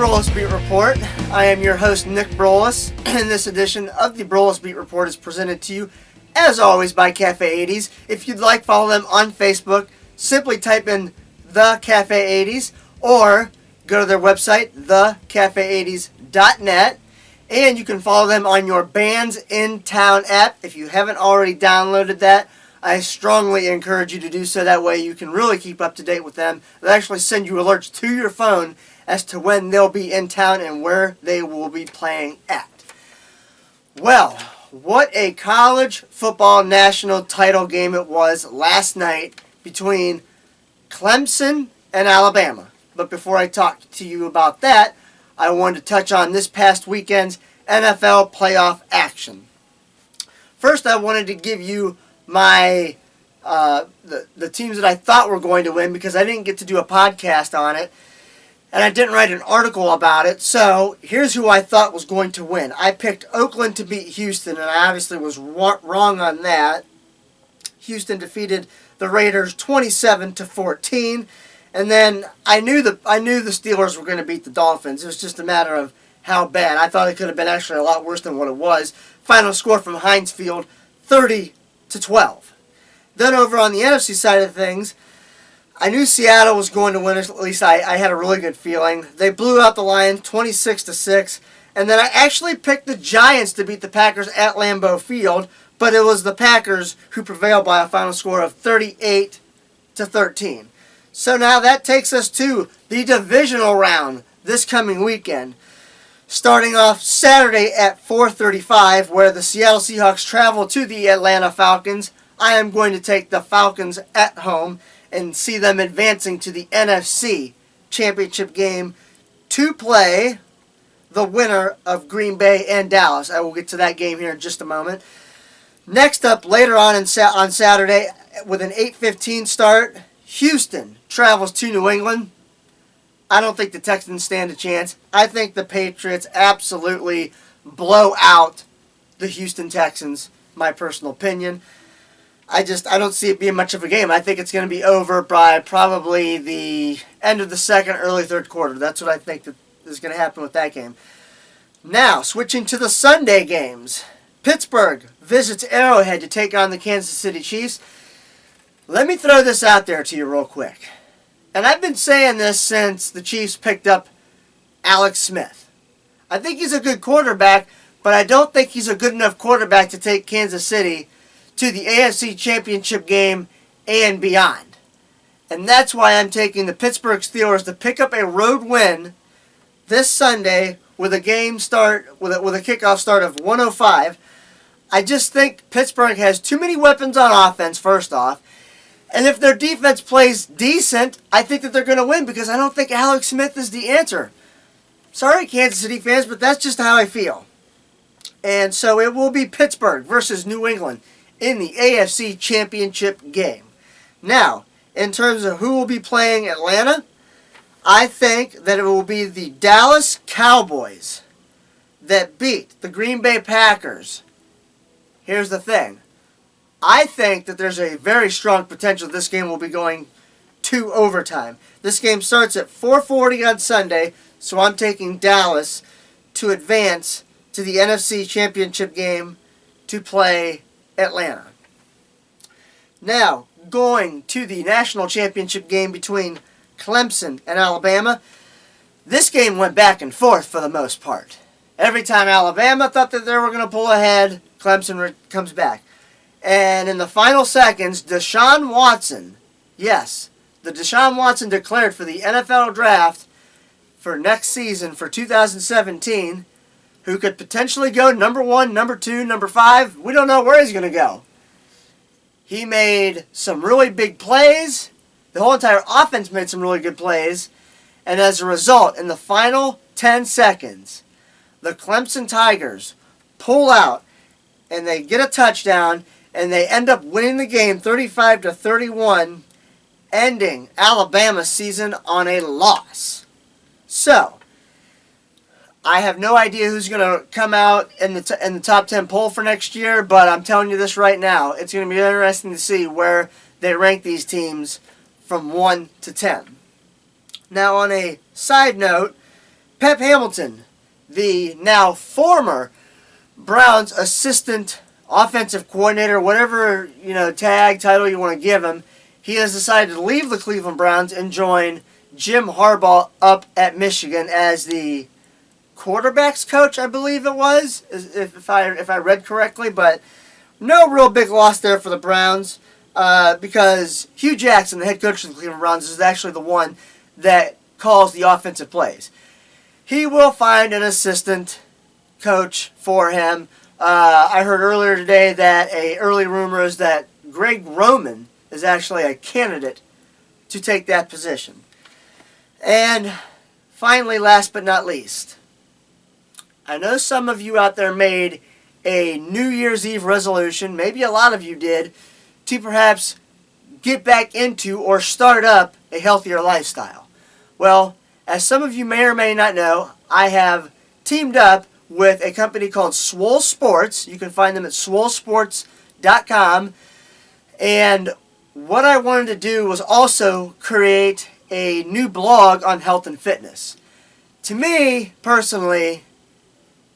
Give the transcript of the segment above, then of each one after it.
Broulis Beat Report. I am your host, Nick Broulis, and this edition of the Broulis Beat Report is presented to you, as always, by Cafe 80s. If you'd like, follow them on Facebook. Simply type in The Cafe 80s or go to their website, thecafe80s.net, and you can follow them on your Bands in Town app. If you haven't already downloaded that, I strongly encourage you to do so. That way you can really keep up to date with them. They'll actually send you alerts to your phone as to when they'll be in town and where they will be playing at. Well, what a college football national title game it was last night between Clemson and Alabama. But before I talk to you about that, I wanted to touch on this past weekend's NFL playoff action. First, I wanted to give you my the teams that I thought were going to win because I didn't get to do a podcast on it and I didn't write an article about it. So here's who I thought was going to win. I picked Oakland to beat Houston, and I obviously was wrong on that. Houston defeated the Raiders 27-14, and then I knew the Steelers were going to beat the Dolphins. It was just a matter of how bad. I thought it could have been actually a lot worse than what it was. Final score from Heinz Field, 30-12. Then over on the NFC side of things, I knew Seattle was going to win. At least I had a really good feeling. They blew out the Lions 26-6, and then I actually picked the Giants to beat the Packers at Lambeau Field, but it was the Packers who prevailed by a final score of 38-13. So now that takes us to the divisional round this coming weekend. Starting off Saturday at 4:35, where the Seattle Seahawks travel to the Atlanta Falcons. I am going to take the Falcons at home and see them advancing to the NFC Championship game to play the winner of Green Bay and Dallas. I will get to that game here in just a moment. Next up, later on Saturday, with an 8:15 start, Houston travels to New England. I don't think the Texans stand a chance. I think the Patriots absolutely blow out the Houston Texans, my personal opinion. I don't see it being much of a game. I think it's going to be over by probably the end of the second, early third quarter. That's what I think that is going to happen with that game. Now, switching to the Sunday games. Pittsburgh visits Arrowhead to take on the Kansas City Chiefs. Let me throw this out there to you real quick. And I've been saying this since the Chiefs picked up Alex Smith. I think he's a good quarterback, but I don't think he's a good enough quarterback to take Kansas City to the AFC Championship game and beyond. And that's why I'm taking the Pittsburgh Steelers to pick up a road win this Sunday with a kickoff start of 1:05. I just think Pittsburgh has too many weapons on offense, first off. And if their defense plays decent, I think that they're going to win because I don't think Alex Smith is the answer. Sorry, Kansas City fans, but that's just how I feel. And so it will be Pittsburgh versus New England in the AFC Championship game. Now, in terms of who will be playing Atlanta, I think that it will be the Dallas Cowboys that beat the Green Bay Packers. Here's the thing. I think that there's a very strong potential this game will be going to overtime. This game starts at 4:40 on Sunday, so I'm taking Dallas to advance to the NFC Championship game to play Atlanta. Now, going to the National Championship game between Clemson and Alabama, this game went back and forth for the most part. Every time Alabama thought that they were going to pull ahead, Clemson comes back. And in the final seconds, Deshaun Watson, yes, the Deshaun Watson declared for the NFL draft for next season for 2017, who could potentially go number 1, number 2, number 5. We don't know where he's going to go. He made some really big plays. The whole entire offense made some really good plays. And as a result, in the final 10 seconds, the Clemson Tigers pull out and they get a touchdown and they end up winning the game 35-31, ending Alabama's season on a loss. So, I have no idea who's going to come out in the top 10 poll for next year, but I'm telling you this right now. It's going to be interesting to see where they rank these teams from 1 to 10. Now, on a side note, Pep Hamilton, the now former Browns assistant offensive coordinator, whatever tag title you want to give him, he has decided to leave the Cleveland Browns and join Jim Harbaugh up at Michigan as the quarterbacks coach, I believe it was, if I read correctly. But no real big loss there for the Browns because Hugh Jackson, the head coach of the Cleveland Browns, is actually the one that calls the offensive plays. He will find an assistant coach for him. I heard earlier today that early rumor is that Greg Roman is actually a candidate to take that position. And finally, last but not least, I know some of you out there made a New Year's Eve resolution, maybe a lot of you did, to perhaps get back into or start up a healthier lifestyle. Well, as some of you may or may not know, I have teamed up with a company called Swole Sports. You can find them at swolesports.com. And what I wanted to do was also create a new blog on health and fitness. To me, personally,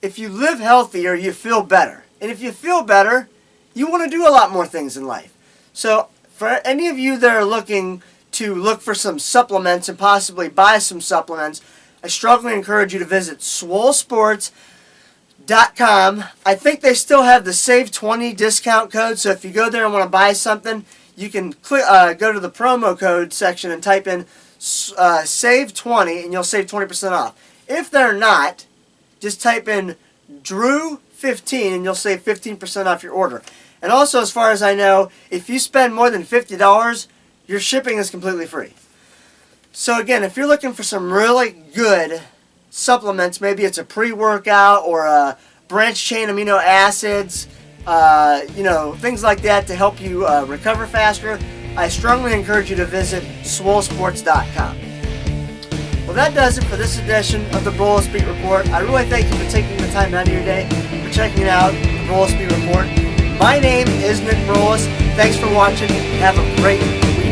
if you live healthier, you feel better. And if you feel better, you want to do a lot more things in life. So for any of you that are looking to look for some supplements and possibly buy some supplements, I strongly encourage you to visit swolesports.com. I think they still have the Save 20 discount code, so if you go there and want to buy something, you can go to the promo code section and type in Save 20 and you'll save 20% off. If they're not, just type in Drew 15 and you'll save 15% off your order. And also, as far as I know, if you spend more than $50, your shipping is completely free. So again, if you're looking for some really good supplements, maybe it's a pre-workout or a branched chain amino acids, things like that to help you recover faster, I strongly encourage you to visit swolesports.com. Well, that does it for this edition of the Broulis Beat Report. I really thank you for taking the time out of your day for checking out the Broulis Beat Report. My name is Nick Broulis. Thanks for watching. Have a great week.